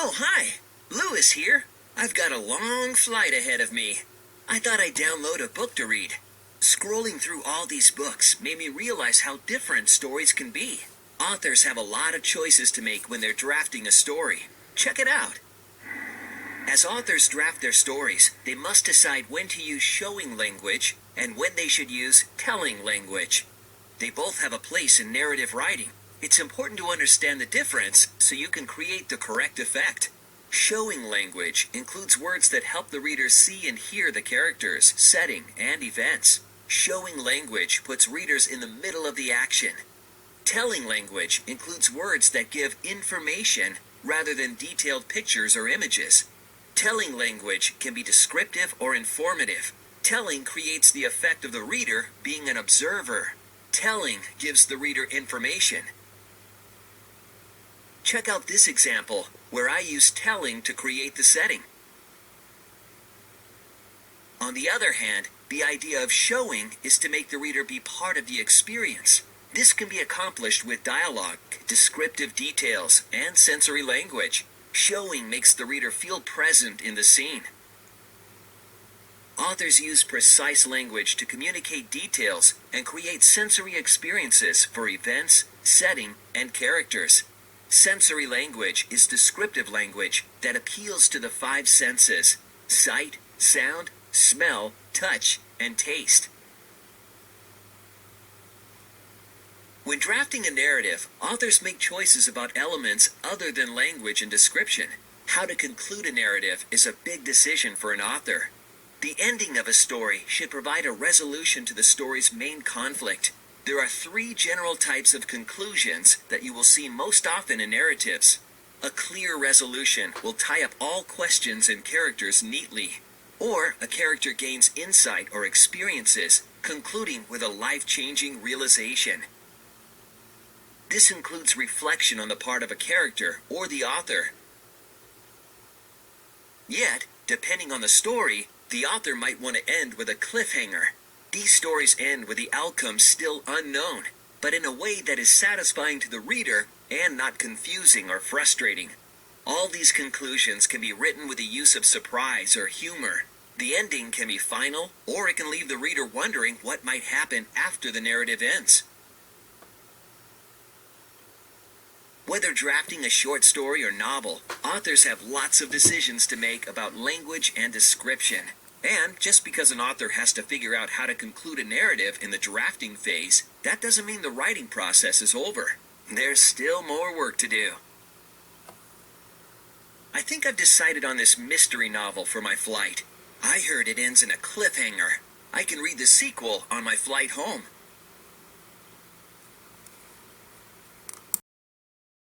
Oh, hi. Lewis here. I've got a long flight ahead of me. I thought I'd download a book to read. Scrolling through all these books made me realize how different stories can be. Authors have a lot of choices to make when they're drafting a story. Check it out. As authors draft their stories, they must decide when to use showing language and when they should use telling language. They both have a place in narrative writing. It's important to understand the difference so you can create the correct effect. Showing language includes words that help the reader see and hear the characters, setting, and events. Showing language puts readers in the middle of the action. Telling language includes words that give information rather than detailed pictures or images. Telling language can be descriptive or informative. Telling creates the effect of the reader being an observer. Telling gives the reader information. Check out this example, where I use telling to create the setting. On the other hand, the idea of showing is to make the reader be part of the experience. This can be accomplished with dialogue, descriptive details, and sensory language. Showing makes the reader feel present in the scene. Authors use precise language to communicate details and create sensory experiences for events, setting, and characters. Sensory language is descriptive language that appeals to the five senses: sight, sound, smell, touch, and taste. When drafting a narrative, authors make choices about elements other than language and description. How to conclude a narrative is a big decision for an author. The ending of a story should provide a resolution to the story's main conflict. There are three general types of conclusions that you will see most often in narratives. A clear resolution will tie up all questions and characters neatly. Or a character gains insight or experiences, concluding with a life-changing realization. This includes reflection on the part of a character or the author. Yet, depending on the story, the author might want to end with a cliffhanger. These stories end with the outcome still unknown, but in a way that is satisfying to the reader and not confusing or frustrating. All these conclusions can be written with the use of surprise or humor. The ending can be final, or it can leave the reader wondering what might happen after the narrative ends. Whether drafting a short story or novel, authors have lots of decisions to make about language and description. And just because an author has to figure out how to conclude a narrative in the drafting phase, that doesn't mean the writing process is over. There's still more work to do. I think I've decided on this mystery novel for my flight. I heard it ends in a cliffhanger. I can read the sequel on my flight home.